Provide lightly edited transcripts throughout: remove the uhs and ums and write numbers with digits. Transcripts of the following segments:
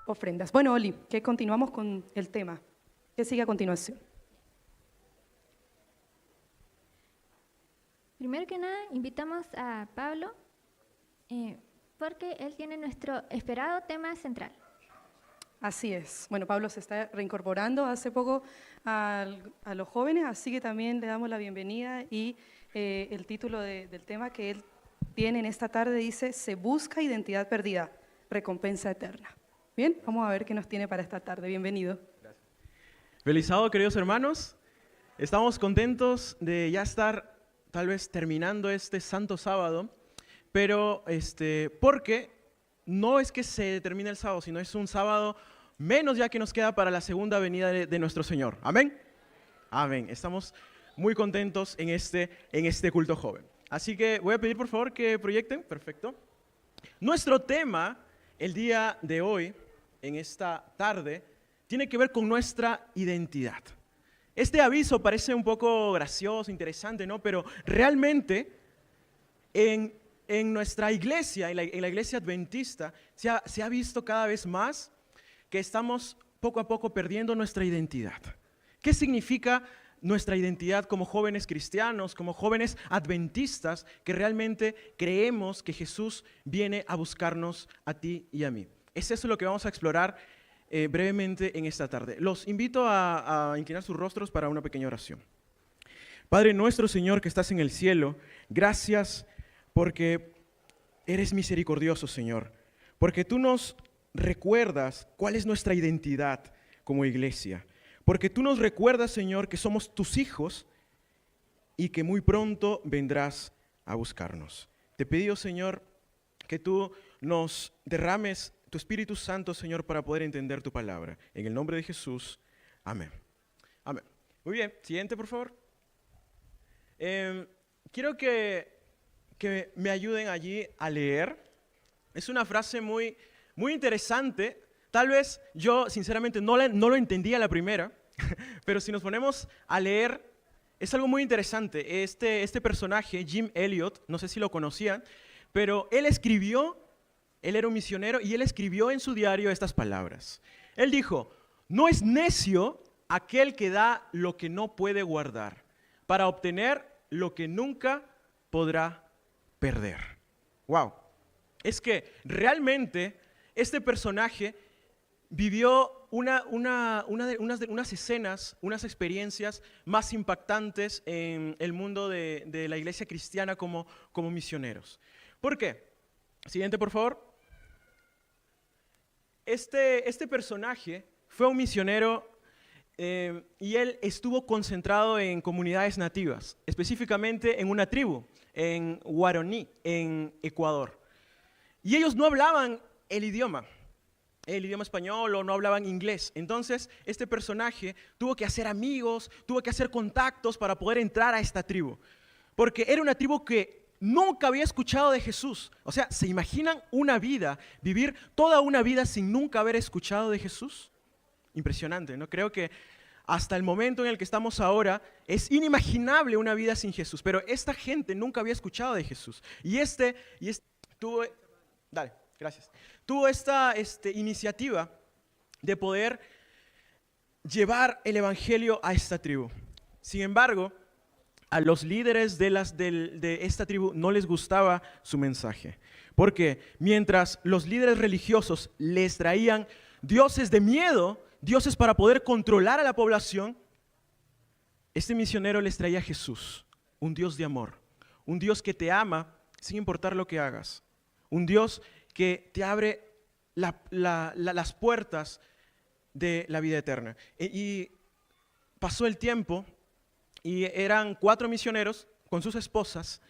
ofrendas. Bueno, Oli, que continuamos con el tema. ¿Qué sigue a continuación? Primero que nada, invitamos a Pablo porque él tiene nuestro esperado tema central. Así es. Bueno, Pablo se está reincorporando hace poco a los jóvenes, así que también le damos la bienvenida y el título del tema que él tiene en esta tarde dice, se busca identidad perdida, recompensa eterna. Bien, vamos a ver qué nos tiene para esta tarde. Bienvenido. Gracias. Feliz sábado, queridos hermanos. Estamos contentos de ya estar tal vez terminando este santo sábado, pero porque no es que se termine el sábado, sino es un sábado menos ya que nos queda para la segunda venida de nuestro Señor. ¿Amén? Amén. Estamos muy contentos en este culto joven. Así que voy a pedir por favor que proyecten. Perfecto. Nuestro tema el día de hoy, en esta tarde, tiene que ver con nuestra identidad. Este aviso parece un poco gracioso, interesante, ¿no? Pero realmente en nuestra iglesia, en la iglesia adventista, se ha visto cada vez más que estamos poco a poco perdiendo nuestra identidad. ¿Qué significa nuestra identidad como jóvenes cristianos, como jóvenes adventistas, que realmente creemos que Jesús viene a buscarnos a ti y a mí? Es eso lo que vamos a explorar brevemente en esta tarde. Los invito a inclinar sus rostros para una pequeña oración. Padre nuestro Señor que estás en el cielo, gracias porque eres misericordioso, Señor, porque tú nos recuerdas cuál es nuestra identidad como iglesia, porque tú nos recuerdas, Señor, que somos tus hijos y que muy pronto vendrás a buscarnos. Te pido, Señor, que tú nos derrames tu Espíritu Santo, Señor, para poder entender tu palabra. En el nombre de Jesús, amén. Amén. Muy bien, siguiente, por favor. Quiero que me ayuden allí a leer. Es una frase muy interesante. Tal vez yo, sinceramente, no lo entendía a la primera, pero si nos ponemos a leer, es algo muy interesante. Este personaje, Jim Elliot, no sé si lo conocían, pero él era un misionero y él escribió en su diario estas palabras. Él dijo, no es necio aquel que da lo que no puede guardar, para obtener lo que nunca podrá perder. Wow. Es que realmente este personaje vivió unas escenas, unas experiencias más impactantes en el mundo de la iglesia cristiana como misioneros. ¿Por qué? Siguiente, por favor. Este personaje fue un misionero y él estuvo concentrado en comunidades nativas, específicamente en una tribu, en Guaraní, en Ecuador. Y ellos no hablaban el idioma español o no hablaban inglés. Entonces, este personaje tuvo que hacer amigos, tuvo que hacer contactos para poder entrar a esta tribu. Porque era una tribu que nunca había escuchado de Jesús. O sea, ¿se imaginan vivir toda una vida sin nunca haber escuchado de Jesús? Impresionante, ¿no? Creo que hasta el momento en el que estamos ahora es inimaginable una vida sin Jesús. Pero esta gente nunca había escuchado de Jesús. Y tuvo esta iniciativa de poder llevar el evangelio a esta tribu. Sin embargo, a los líderes de esta tribu no les gustaba su mensaje. Porque mientras los líderes religiosos les traían dioses de miedo, dioses para poder controlar a la población, este misionero les traía a Jesús, un Dios de amor, un Dios que te ama sin importar lo que hagas, un Dios que te abre las puertas de la vida eterna. Y pasó el tiempo y eran 4 misioneros con sus esposas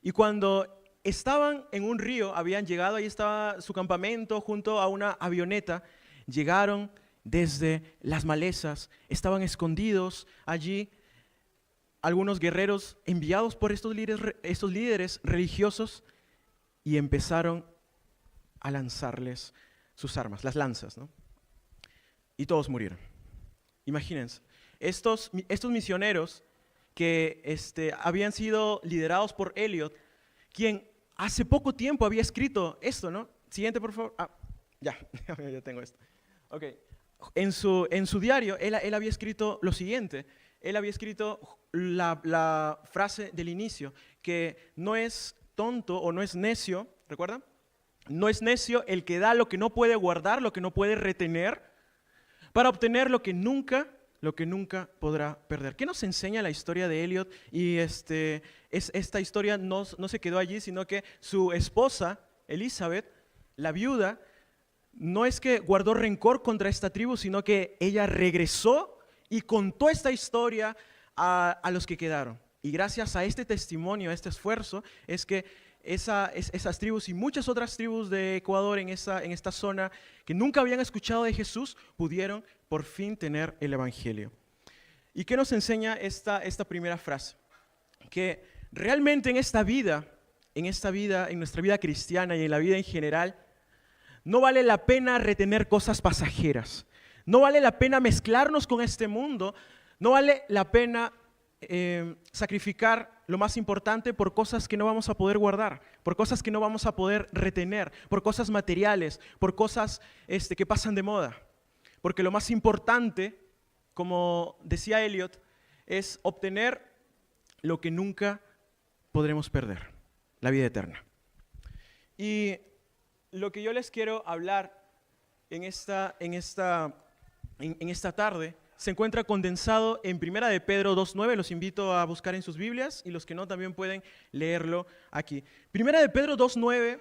y cuando estaban en un río, habían llegado, ahí estaba su campamento junto a una avioneta, llegaron desde las malezas, estaban escondidos allí algunos guerreros enviados por estos líderes religiosos y empezaron a lanzarles sus armas, las lanzas, ¿no? Y todos murieron. Imagínense, estos misioneros que habían sido liderados por Elliot, quien hace poco tiempo había escrito esto, ¿no? Siguiente, por favor. Ya tengo esto. Ok. En su diario, él había escrito lo siguiente. Él había escrito la frase del inicio, que no es tonto o no es necio, ¿recuerdan? No es necio el que da lo que no puede guardar, lo que no puede retener, para obtener lo que nunca podrá perder. ¿Qué nos enseña la historia de Elliot? Y esta historia no se quedó allí, sino que su esposa, Elizabeth, la viuda, no es que guardó rencor contra esta tribu, sino que ella regresó y contó esta historia a los que quedaron. Y gracias a este testimonio, a este esfuerzo, es que esas tribus y muchas otras tribus de Ecuador en esta zona que nunca habían escuchado de Jesús, pudieron por fin tener el Evangelio. ¿Y qué nos enseña esta primera frase? Que realmente en nuestra vida cristiana y en la vida en general, no vale la pena retener cosas pasajeras. No vale la pena mezclarnos con este mundo. No vale la pena sacrificar lo más importante por cosas que no vamos a poder guardar, por cosas que no vamos a poder retener, por cosas materiales, por cosas que pasan de moda. Porque lo más importante, como decía Elliot, es obtener lo que nunca podremos perder, la vida eterna. Y lo que yo les quiero hablar en esta tarde se encuentra condensado en 1 de Pedro 2:9, los invito a buscar en sus Biblias y los que no también pueden leerlo aquí. 1 de Pedro 2:9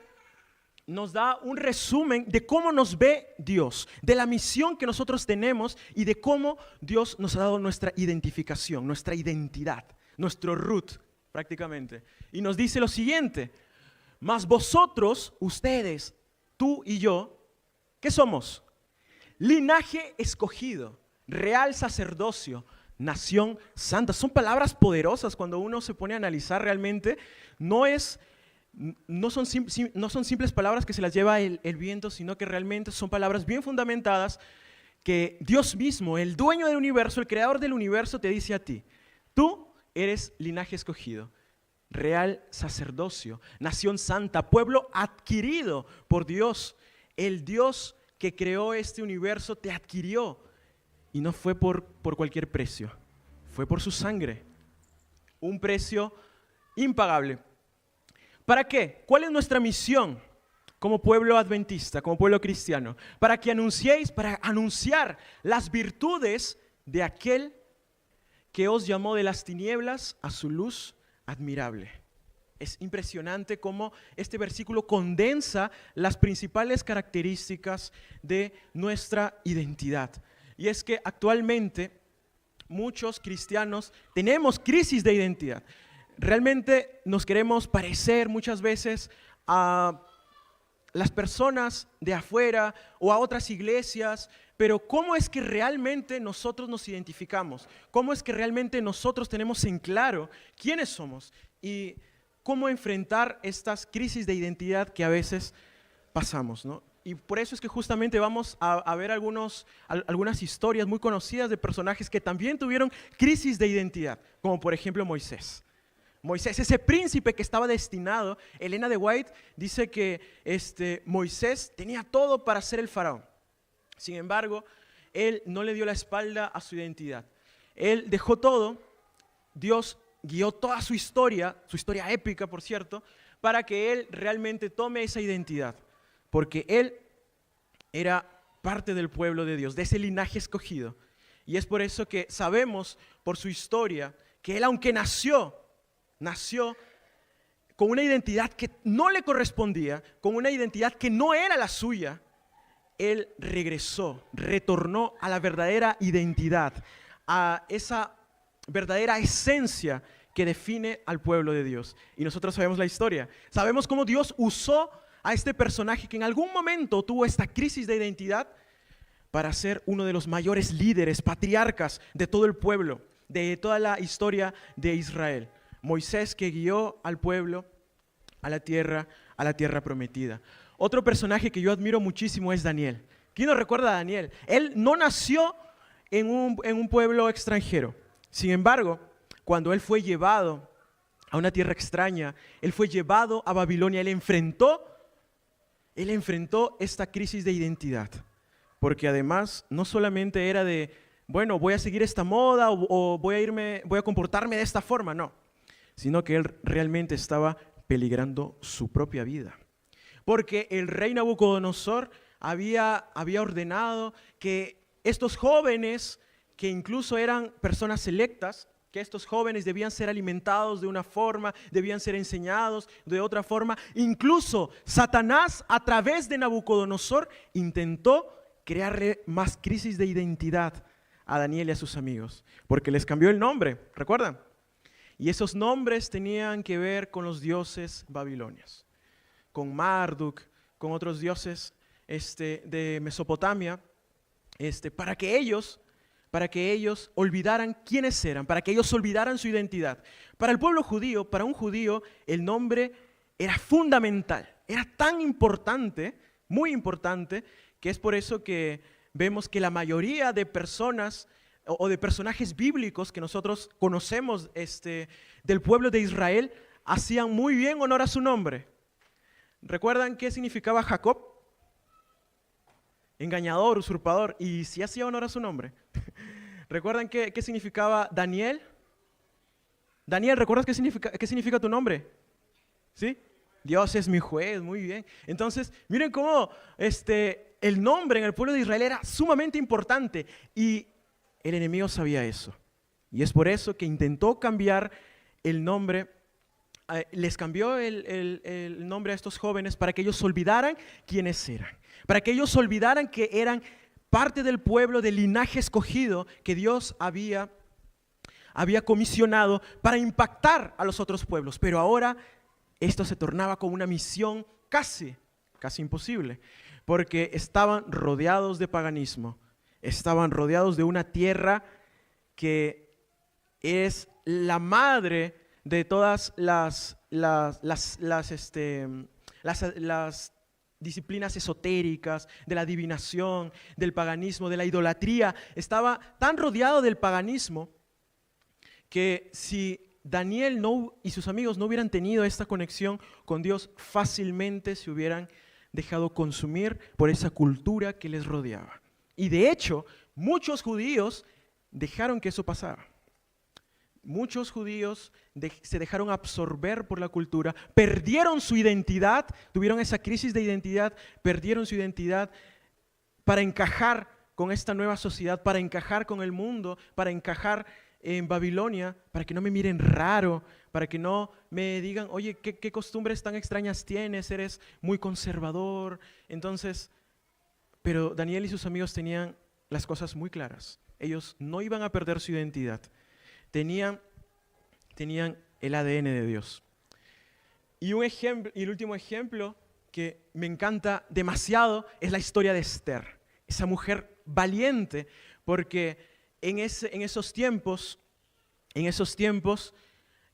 nos da un resumen de cómo nos ve Dios, de la misión que nosotros tenemos y de cómo Dios nos ha dado nuestra identificación, nuestra identidad, nuestro root prácticamente. Y nos dice lo siguiente: mas vosotros, ustedes, tú y yo, ¿qué somos? Linaje escogido, real sacerdocio, nación santa. Son palabras poderosas cuando uno se pone a analizar realmente. No son simples palabras que se las lleva el viento, sino que realmente son palabras bien fundamentadas que Dios mismo, el dueño del universo, el creador del universo, te dice a ti: tú eres linaje escogido, real sacerdocio, nación santa, pueblo adquirido por Dios. El Dios que creó este universo te adquirió. Y no fue por cualquier precio, fue por su sangre, un precio impagable. ¿Para qué? ¿Cuál es nuestra misión como pueblo adventista, como pueblo cristiano? Para anunciar las virtudes de aquel que os llamó de las tinieblas a su luz admirable. Es impresionante cómo este versículo condensa las principales características de nuestra identidad. Y es que actualmente muchos cristianos tenemos crisis de identidad. Realmente nos queremos parecer muchas veces a las personas de afuera o a otras iglesias, pero ¿cómo es que realmente nosotros nos identificamos? ¿Cómo es que realmente nosotros tenemos en claro quiénes somos? Y cómo enfrentar estas crisis de identidad que a veces pasamos, ¿no? Y por eso es que justamente vamos a ver algunas historias muy conocidas de personajes que también tuvieron crisis de identidad, como por ejemplo Moisés. Moisés, ese príncipe que estaba destinado. Elena de White dice que Moisés tenía todo para ser el faraón. Sin embargo, él no le dio la espalda a su identidad. Él dejó todo. Dios guió toda su historia épica, por cierto, para que él realmente tome esa identidad. Porque él era parte del pueblo de Dios, de ese linaje escogido. Y es por eso que sabemos por su historia que él, aunque nació con una identidad que no le correspondía, con una identidad que no era la suya, él retornó a la verdadera identidad, a esa verdadera esencia que define al pueblo de Dios. Y nosotros sabemos la historia, sabemos cómo Dios usó a este personaje que en algún momento tuvo esta crisis de identidad para ser uno de los mayores líderes, patriarcas de todo el pueblo, de toda la historia de Israel. Moisés, que guió al pueblo a la tierra prometida. Otro personaje que yo admiro muchísimo es Daniel. ¿Quién no recuerda a Daniel? Él no nació en un pueblo extranjero. Sin embargo, cuando él fue llevado a una tierra extraña, él fue llevado a Babilonia, él enfrentó esta crisis de identidad. porque además no solamente era de, bueno, voy a seguir esta moda o voy a comportarme de esta forma, no, sino que él realmente estaba peligrando su propia vida. Porque el rey Nabucodonosor había ordenado que estos jóvenes, que incluso eran personas selectas, que estos jóvenes debían ser alimentados de una forma, debían ser enseñados de otra forma. Incluso Satanás, a través de Nabucodonosor, intentó crearle más crisis de identidad a Daniel y a sus amigos, porque les cambió el nombre, ¿recuerdan? Y esos nombres tenían que ver con los dioses babilonios, con Marduk, con otros dioses de Mesopotamia, para que ellos olvidaran quiénes eran, para que ellos olvidaran su identidad. Para el pueblo judío, para un judío, el nombre era fundamental, era tan importante, muy importante, que es por eso que vemos que la mayoría de personas o de personajes bíblicos que nosotros conocemos del pueblo de Israel hacían muy bien honor a su nombre. ¿Recuerdan qué significaba Jacob? Engañador, usurpador, y sí hacía honor a su nombre. ¿Recuerdan qué significaba Daniel? Daniel, ¿recuerdas qué significa tu nombre? ¿Sí? Dios es mi juez, muy bien. Entonces, miren cómo el nombre en el pueblo de Israel era sumamente importante y el enemigo sabía eso. Y es por eso que intentó cambiar el nombre, les cambió el nombre a estos jóvenes para que ellos olvidaran quiénes eran, para que ellos olvidaran que eran parte del pueblo, del linaje escogido que Dios había comisionado para impactar a los otros pueblos. Pero ahora esto se tornaba como una misión casi imposible, porque estaban rodeados de paganismo, estaban rodeados de una tierra que es la madre de todas las disciplinas esotéricas, de la adivinación, del paganismo, de la idolatría. Estaba tan rodeado del paganismo que si Daniel y sus amigos no hubieran tenido esta conexión con Dios, fácilmente se hubieran dejado consumir por esa cultura que les rodeaba. Y de hecho, muchos judíos dejaron que eso pasara. Muchos judíos se dejaron absorber por la cultura, perdieron su identidad, tuvieron esa crisis de identidad, perdieron su identidad para encajar con esta nueva sociedad, para encajar con el mundo, para encajar en Babilonia, para que no me miren raro, para que no me digan, oye, ¿qué costumbres tan extrañas tienes? Eres muy conservador. Entonces, pero Daniel y sus amigos tenían las cosas muy claras. Ellos no iban a perder su identidad. Tenían el ADN de Dios. Y el último ejemplo que me encanta demasiado es la historia de Esther, esa mujer valiente, porque en esos tiempos,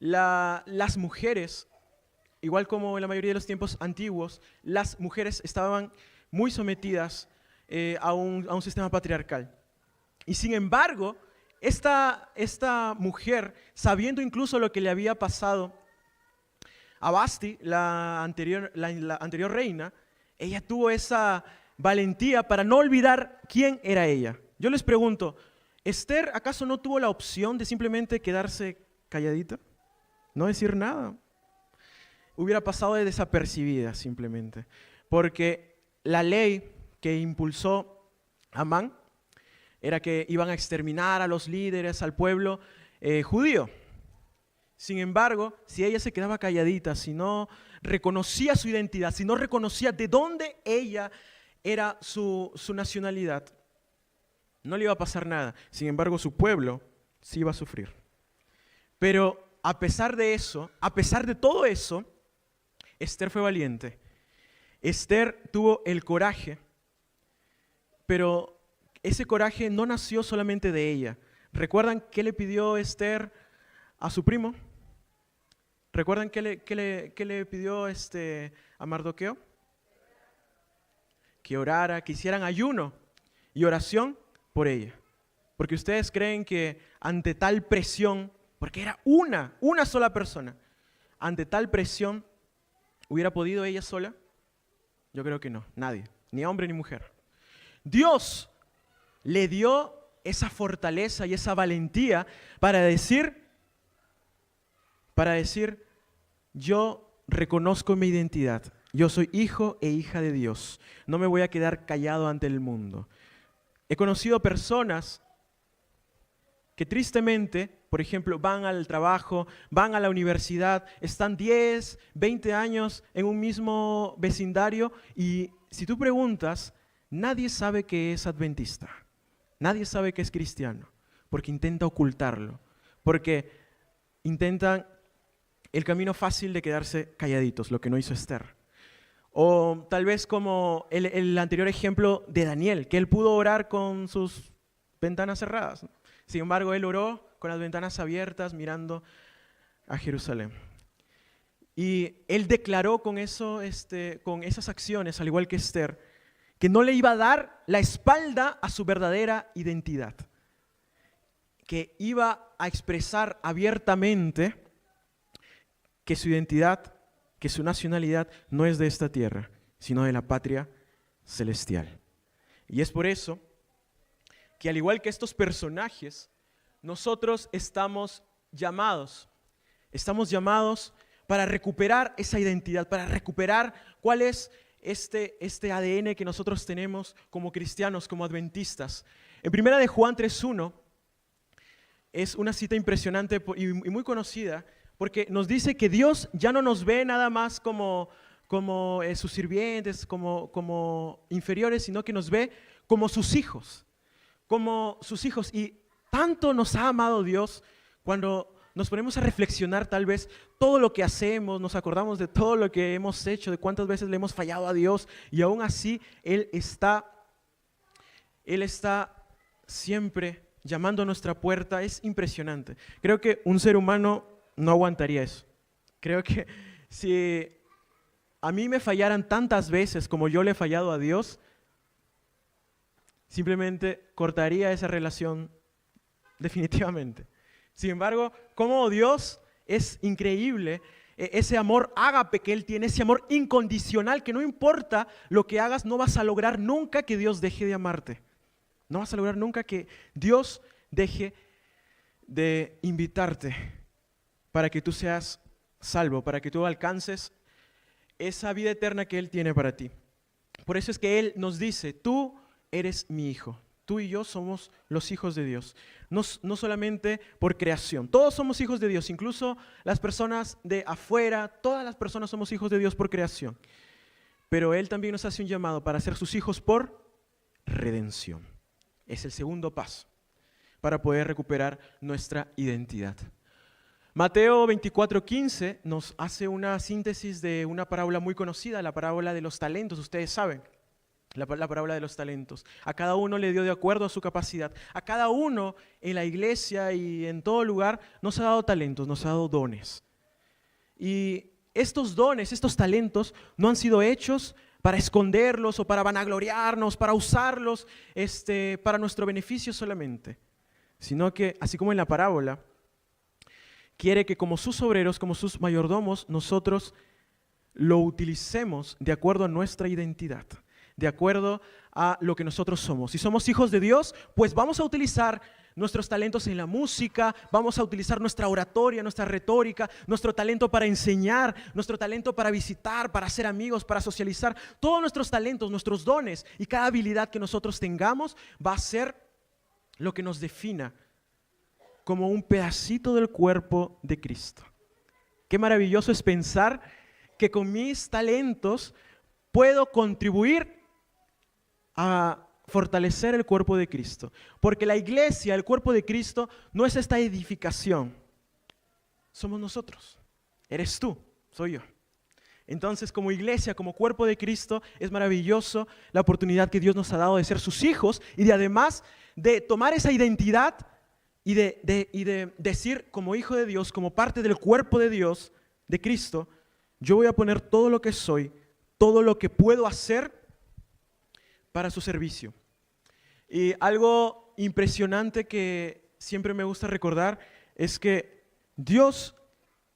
las mujeres, igual como en la mayoría de los tiempos antiguos, las mujeres estaban muy sometidas a un sistema patriarcal. Y sin embargo, esta mujer, sabiendo incluso lo que le había pasado a Vasti, la anterior reina, ella tuvo esa valentía para no olvidar quién era ella. Yo les pregunto, ¿Esther acaso no tuvo la opción de simplemente quedarse calladita? No decir nada. Hubiera pasado de desapercibida simplemente. Porque la ley que impulsó Amán era que iban a exterminar a los líderes, al pueblo judío. Sin embargo, si ella se quedaba calladita, si no reconocía su identidad, si no reconocía de dónde ella era su nacionalidad, no le iba a pasar nada. Sin embargo, su pueblo sí iba a sufrir. Pero a pesar de eso, a pesar de todo eso, Esther fue valiente. Esther tuvo el coraje, pero ese coraje no nació solamente de ella. ¿Recuerdan qué le pidió Esther a su primo? ¿Recuerdan qué le pidió a Mardoqueo? Que orara, que hicieran ayuno y oración por ella. Porque ustedes creen que ante tal presión, porque era una sola persona, ante tal presión, ¿hubiera podido ella sola? Yo creo que no, nadie, ni hombre ni mujer. Dios le dio esa fortaleza y esa valentía para decir, yo reconozco mi identidad. Yo soy hijo e hija de Dios. No me voy a quedar callado ante el mundo. He conocido personas que tristemente, por ejemplo, van al trabajo, van a la universidad, están 10, 20 años en un mismo vecindario y si tú preguntas, nadie sabe que es adventista, nadie sabe que es cristiano, porque intenta ocultarlo, porque intentan el camino fácil de quedarse calladitos, lo que no hizo Esther. O tal vez como el anterior ejemplo de Daniel, que él pudo orar con sus ventanas cerradas, ¿no? Sin embargo, él oró con las ventanas abiertas mirando a Jerusalén. Y él declaró con esas acciones, al igual que Esther, que no le iba a dar la espalda a su verdadera identidad, que iba a expresar abiertamente que su identidad, que su nacionalidad no es de esta tierra, sino de la patria celestial. Y es por eso que al igual que estos personajes, nosotros estamos llamados para recuperar esa identidad, para recuperar cuál es este ADN que nosotros tenemos como cristianos, como adventistas. En 1 de Juan 3:1 es una cita impresionante y muy conocida, porque nos dice que Dios ya no nos ve nada más como sus sirvientes, como inferiores, sino que nos ve como sus hijos. Y tanto nos ha amado Dios cuando nos ponemos a reflexionar tal vez todo lo que hacemos, nos acordamos de todo lo que hemos hecho, de cuántas veces le hemos fallado a Dios y aún así Él está siempre llamando a nuestra puerta. Es impresionante. Creo que un ser humano no aguantaría eso. Creo que si a mí me fallaran tantas veces como yo le he fallado a Dios, simplemente cortaría esa relación definitivamente. Sin embargo, como Dios es increíble, ese amor ágape que Él tiene, ese amor incondicional que no importa lo que hagas, no vas a lograr nunca que Dios deje de amarte. No vas a lograr nunca que Dios deje de invitarte para que tú seas salvo, para que tú alcances esa vida eterna que Él tiene para ti. Por eso es que Él nos dice, tú eres mi hijo. Tú y yo somos los hijos de Dios. No solamente por creación. Todos somos hijos de Dios, incluso las personas de afuera, todas las personas somos hijos de Dios por creación. Pero Él también nos hace un llamado para ser sus hijos por redención. Es el segundo paso para poder recuperar nuestra identidad. Mateo 24:15 nos hace una síntesis de una parábola muy conocida, la parábola de los talentos, ustedes saben. La parábola de los talentos. A cada uno le dio de acuerdo a su capacidad. A cada uno en la iglesia y en todo lugar nos ha dado talentos, nos ha dado dones. Y estos dones, estos talentos no han sido hechos para esconderlos o para vanagloriarnos, para usarlos para nuestro beneficio solamente. Sino que, así como en la parábola, quiere que como sus obreros, como sus mayordomos, nosotros lo utilicemos de acuerdo a nuestra identidad, de acuerdo a lo que nosotros somos. Si somos hijos de Dios, pues vamos a utilizar nuestros talentos en la música, vamos a utilizar nuestra oratoria, nuestra retórica, nuestro talento para enseñar, nuestro talento para visitar, para hacer amigos, para socializar. Todos nuestros talentos, nuestros dones y cada habilidad que nosotros tengamos va a ser lo que nos defina como un pedacito del cuerpo de Cristo. Qué maravilloso es pensar que con mis talentos puedo contribuir a fortalecer el cuerpo de Cristo. Porque la iglesia, el cuerpo de Cristo, no es esta edificación. Somos nosotros. Eres tú, soy yo. Entonces, como iglesia, como cuerpo de Cristo, es maravilloso la oportunidad que Dios nos ha dado de ser sus hijos y de además de tomar esa identidad y de decir como hijo de Dios, como parte del cuerpo de Dios, de Cristo, yo voy a poner todo lo que soy, todo lo que puedo hacer para su servicio. Y algo impresionante que siempre me gusta recordar es que Dios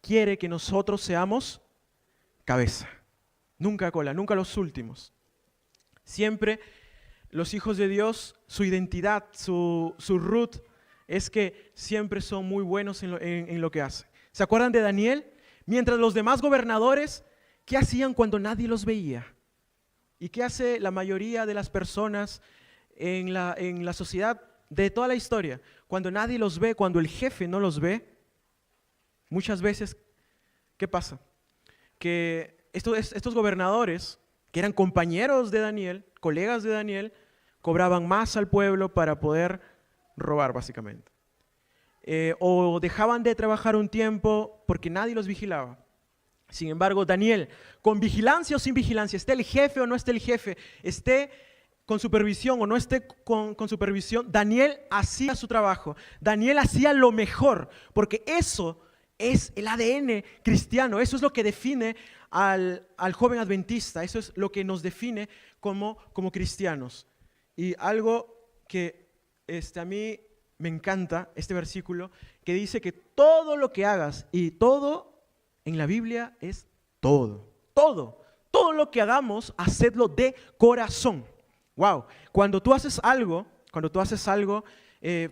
quiere que nosotros seamos cabeza, nunca cola, nunca los últimos. Siempre los hijos de Dios, su identidad, su root, es que siempre son muy buenos en lo que hacen. ¿Se acuerdan de Daniel? Mientras los demás gobernadores, ¿qué hacían cuando nadie los veía? ¿Y qué hace la mayoría de las personas en la sociedad de toda la historia? Cuando nadie los ve, cuando el jefe no los ve, muchas veces, ¿qué pasa? Que estos gobernadores, que eran compañeros de Daniel, colegas de Daniel, cobraban más al pueblo para poder robar, básicamente. O dejaban de trabajar un tiempo porque nadie los vigilaba. Sin embargo, Daniel, con vigilancia o sin vigilancia, esté el jefe o no esté el jefe, esté con supervisión o no esté con supervisión, Daniel hacía su trabajo. Daniel hacía lo mejor, porque eso es el ADN cristiano, eso es lo que define al joven adventista, eso es lo que nos define como cristianos. Y algo que a mí me encanta, este versículo, que dice que todo lo que hagas, y todo en la Biblia es todo lo que hagamos, hacedlo de corazón. Wow, cuando tú haces algo,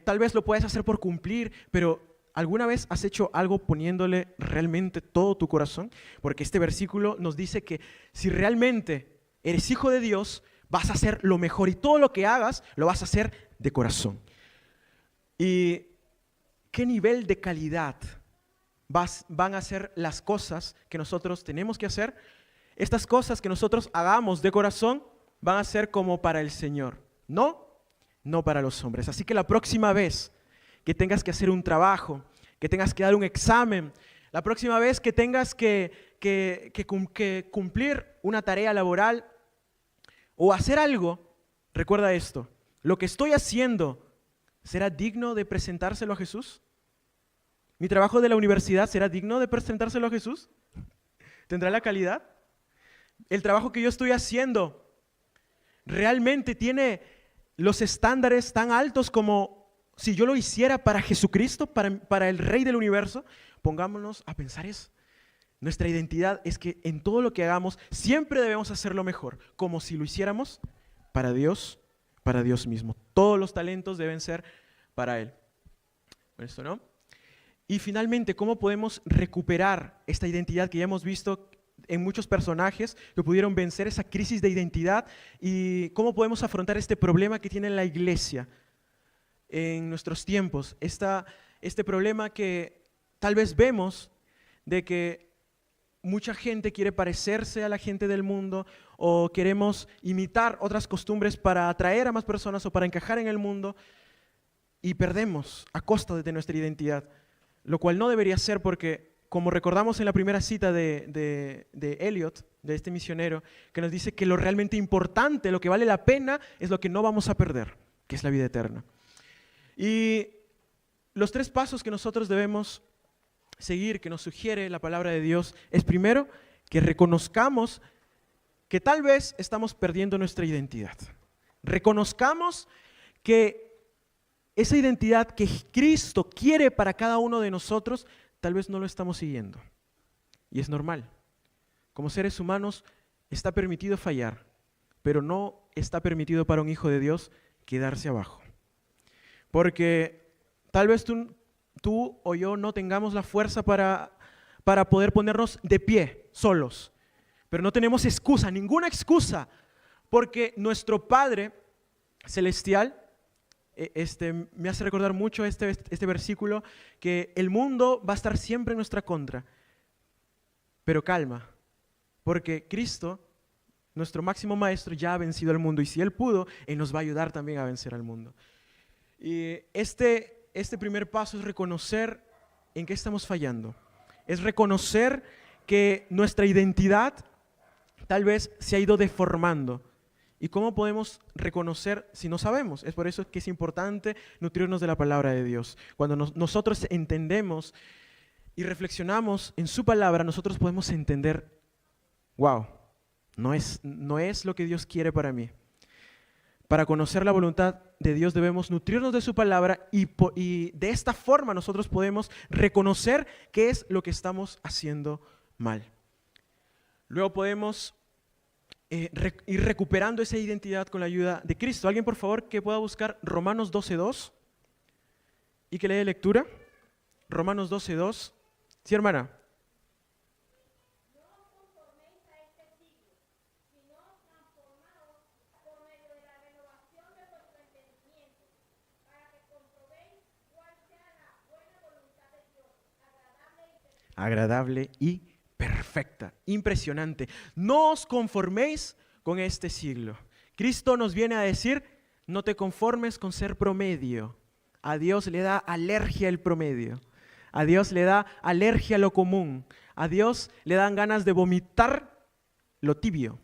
tal vez lo puedes hacer por cumplir, pero ¿alguna vez has hecho algo poniéndole realmente todo tu corazón? Porque este versículo nos dice que si realmente eres hijo de Dios, vas a hacer lo mejor y todo lo que hagas lo vas a hacer de corazón. ¿Y qué nivel de calidad van a ser las cosas que nosotros tenemos que hacer? Estas cosas que nosotros hagamos de corazón van a ser como para el Señor, no para los hombres. Así que la próxima vez que tengas que hacer un trabajo, que tengas que dar un examen, la próxima vez que tengas que cumplir una tarea laboral o hacer algo, recuerda esto: lo que estoy haciendo, ¿será digno de presentárselo a Jesús? ¿Mi trabajo de la universidad será digno de presentárselo a Jesús? ¿Tendrá la calidad? ¿El trabajo que yo estoy haciendo realmente tiene los estándares tan altos como si yo lo hiciera para Jesucristo, para el Rey del universo? Pongámonos a pensar eso. Nuestra identidad es que en todo lo que hagamos siempre debemos hacerlo mejor, como si lo hiciéramos para Dios mismo. Todos los talentos deben ser para Él. ¿Esto no? Y finalmente, ¿cómo podemos recuperar esta identidad que ya hemos visto en muchos personajes que pudieron vencer esa crisis de identidad? ¿Y cómo podemos afrontar este problema que tiene la iglesia en nuestros tiempos? Este problema que tal vez vemos de que mucha gente quiere parecerse a la gente del mundo, o queremos imitar otras costumbres para atraer a más personas o para encajar en el mundo, y perdemos a costa de nuestra identidad, lo cual no debería ser, porque como recordamos en la primera cita de Eliot, de este misionero, que nos dice que lo realmente importante, lo que vale la pena, es lo que no vamos a perder, que es la vida eterna. Y los 3 pasos que nosotros debemos seguir, que nos sugiere la palabra de Dios, es primero que reconozcamos que tal vez estamos perdiendo nuestra identidad. Reconozcamos que esa identidad que Cristo quiere para cada uno de nosotros, tal vez no lo estamos siguiendo. Y es normal. Como seres humanos está permitido fallar, pero no está permitido para un hijo de Dios quedarse abajo. Porque tal vez tú o yo no tengamos la fuerza para poder ponernos de pie solos, pero no tenemos excusa, ninguna excusa, porque nuestro Padre Celestial me hace recordar mucho este versículo, que el mundo va a estar siempre en nuestra contra, pero calma, porque Cristo, nuestro máximo maestro, ya ha vencido al mundo, y si Él pudo, Él nos va a ayudar también a vencer al mundo. Y este primer paso es reconocer en qué estamos fallando, es reconocer que nuestra identidad tal vez se ha ido deformando. ¿Y cómo podemos reconocer si no sabemos? Es por eso que es importante nutrirnos de la palabra de Dios. Cuando nosotros entendemos y reflexionamos en su palabra, nosotros podemos entender, wow, no es lo que Dios quiere para mí. Para conocer la voluntad de Dios debemos nutrirnos de su palabra, y de esta forma nosotros podemos reconocer qué es lo que estamos haciendo mal. Luego podemos ir recuperando esa identidad con la ayuda de Cristo. ¿Alguien, por favor, que pueda buscar Romanos 12:2 y que le dé lectura? Romanos 12:2. Sí, hermana. Agradable y perfecta, impresionante. No os conforméis con este siglo. Cristo nos viene a decir, no te conformes con ser promedio. A Dios le da alergia el promedio. A Dios le da alergia a lo común. A Dios le dan ganas de vomitar lo tibio.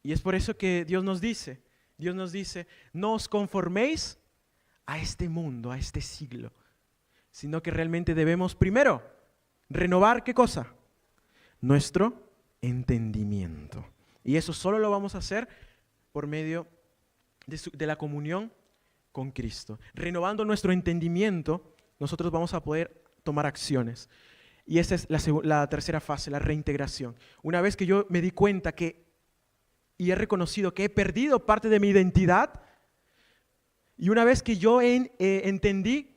Y es por eso que Dios nos dice, no os conforméis a este mundo, a este siglo, sino que realmente debemos primero renovar, ¿qué cosa? Nuestro entendimiento. Y eso solo lo vamos a hacer por medio de la comunión con Cristo. Renovando nuestro entendimiento, nosotros vamos a poder tomar acciones. Y esa es la tercera fase, la reintegración. Una vez que yo me di cuenta y he reconocido que he perdido parte de mi identidad, y una vez que yo entendí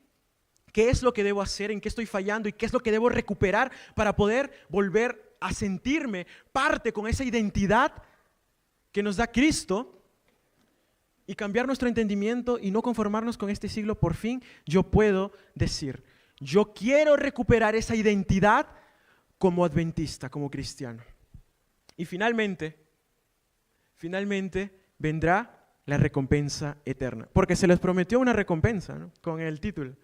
qué es lo que debo hacer, en qué estoy fallando y qué es lo que debo recuperar para poder volver a sentirme parte con esa identidad que nos da Cristo y cambiar nuestro entendimiento y no conformarnos con este siglo, por fin yo puedo decir, yo quiero recuperar esa identidad como adventista, como cristiano. Y finalmente vendrá la recompensa eterna, porque se les prometió una recompensa, ¿no? Con el título.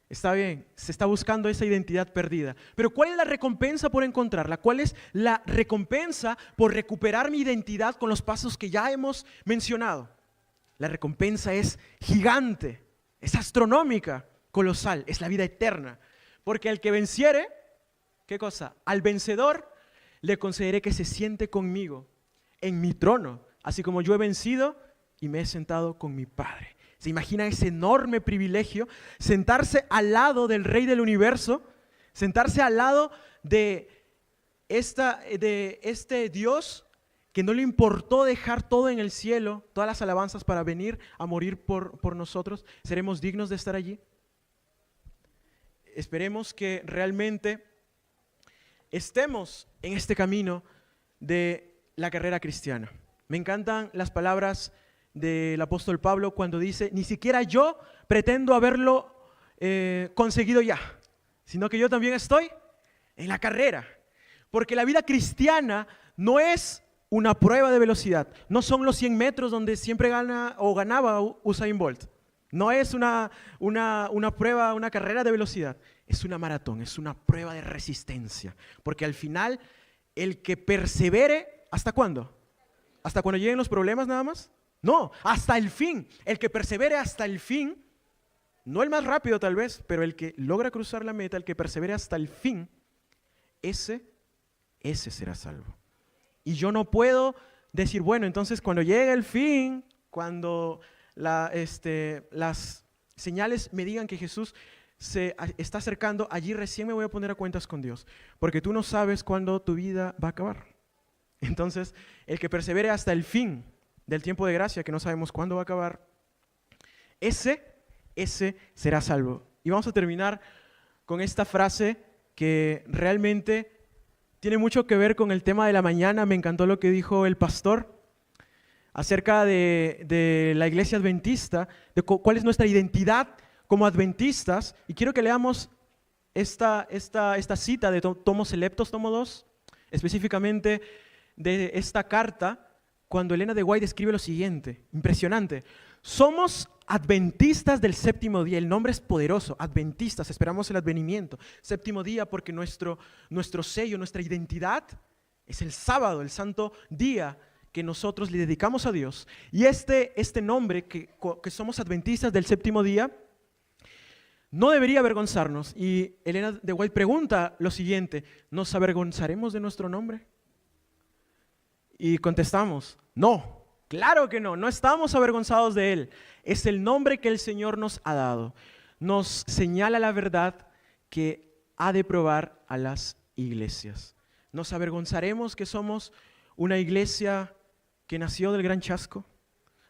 Está bien, se está buscando esa identidad perdida. Pero ¿cuál es la recompensa por encontrarla? ¿Cuál es la recompensa por recuperar mi identidad con los pasos que ya hemos mencionado? La recompensa es gigante, es astronómica, colosal, es la vida eterna. Porque al que venciere, ¿qué cosa? Al vencedor le concederé que se siente conmigo en mi trono, así como yo he vencido y me he sentado con mi Padre. ¿Se imagina ese enorme privilegio? Sentarse al lado del Rey del Universo, sentarse al lado de este Dios que no le importó dejar todo en el cielo, todas las alabanzas para venir a morir por nosotros. ¿Seremos dignos de estar allí? Esperemos que realmente estemos en este camino de la carrera cristiana. Me encantan las palabras del apóstol Pablo cuando dice, ni siquiera yo pretendo haberlo conseguido ya, sino que yo también estoy en la carrera, porque la vida cristiana no es una prueba de velocidad, no son los 100 metros donde siempre ganaba Usain Bolt, no es una prueba, una carrera de velocidad, es una maratón, es una prueba de resistencia, porque al final el que persevere, ¿hasta cuándo? ¿Hasta cuando lleguen los problemas nada más? No, hasta el fin. El que persevere hasta el fin, no el más rápido tal vez, pero el que logra cruzar la meta, el que persevere hasta el fin, ese será salvo. Y yo no puedo decir, bueno, entonces cuando llegue el fin, cuando las señales me digan que Jesús se está acercando, allí recién me voy a poner a cuentas con Dios, porque tú no sabes cuándo tu vida va a acabar. Entonces, el que persevere hasta el fin del tiempo de gracia, que no sabemos cuándo va a acabar, ese será salvo. Y vamos a terminar con esta frase que realmente tiene mucho que ver con el tema de la mañana. Me encantó lo que dijo el pastor acerca de la iglesia adventista, de cuál es nuestra identidad como adventistas. Y quiero que leamos esta cita de Tomo Seleptos, tomo 2, específicamente de esta carta, cuando Elena de White escribe lo siguiente, impresionante. Somos adventistas del séptimo día, el nombre es poderoso, adventistas, esperamos el advenimiento. Séptimo día porque nuestro sello, nuestra identidad es el sábado, el santo día que nosotros le dedicamos a Dios. Y este nombre que somos adventistas del séptimo día no debería avergonzarnos. Y Elena de White pregunta lo siguiente, ¿nos avergonzaremos de nuestro nombre? Y contestamos, no, claro que no, no estamos avergonzados de él. Es el nombre que el Señor nos ha dado. Nos señala la verdad que ha de probar a las iglesias. Nos avergonzaremos que somos una iglesia que nació del gran chasco.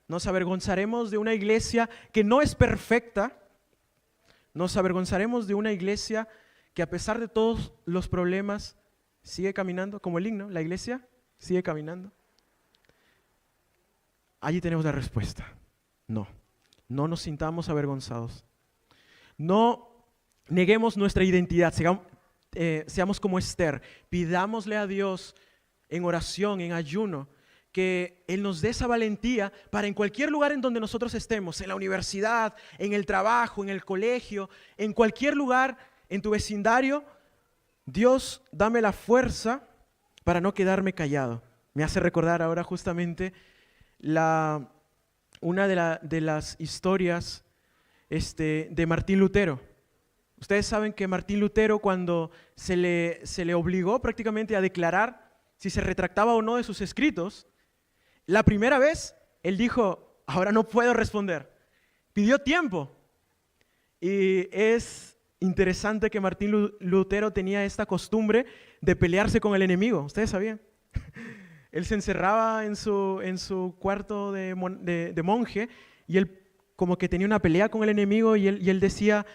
Nos avergonzaremos de una iglesia que no es perfecta. Nos avergonzaremos de una iglesia que a pesar de todos los problemas sigue caminando, como el himno, la iglesia sigue caminando. Allí tenemos la respuesta. No nos sintamos avergonzados. No neguemos nuestra identidad, seamos como Esther, pidámosle a Dios en oración, en ayuno, que Él nos dé esa valentía para en cualquier lugar en donde nosotros estemos, en la universidad, en el trabajo, en el colegio, en cualquier lugar, en tu vecindario, Dios, dame la fuerza para no quedarme callado. Me hace recordar ahora justamente una de las historias de Martín Lutero. Ustedes saben que Martín Lutero, cuando se le obligó prácticamente a declarar si se retractaba o no de sus escritos, la primera vez él dijo, ahora no puedo responder. Pidió tiempo. Y es interesante que Martín Lutero tenía esta costumbre de pelearse con el enemigo. ¿Ustedes sabían? Él se encerraba en su cuarto de monje y él como que tenía una pelea con el enemigo y él decía,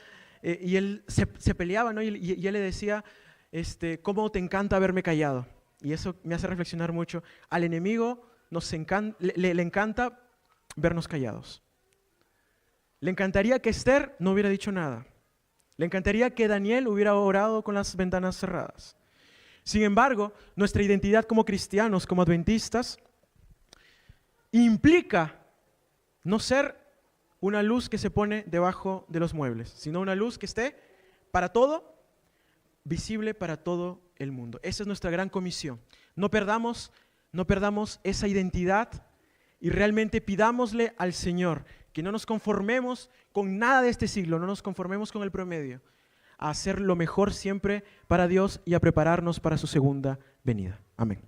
y él se peleaba, ¿no? Y él le decía, ¿cómo te encanta haberme callado? Y eso me hace reflexionar mucho. Al enemigo le encanta vernos callados. Le encantaría que Esther no hubiera dicho nada. Le encantaría que Daniel hubiera orado con las ventanas cerradas. Sin embargo, nuestra identidad como cristianos, como adventistas, implica no ser una luz que se pone debajo de los muebles, sino una luz que esté para todo, visible para todo el mundo. Esa es nuestra gran comisión. No perdamos esa identidad y realmente pidámosle al Señor que no nos conformemos con nada de este siglo, no nos conformemos con el promedio, a hacer lo mejor siempre para Dios y a prepararnos para su segunda venida. Amén.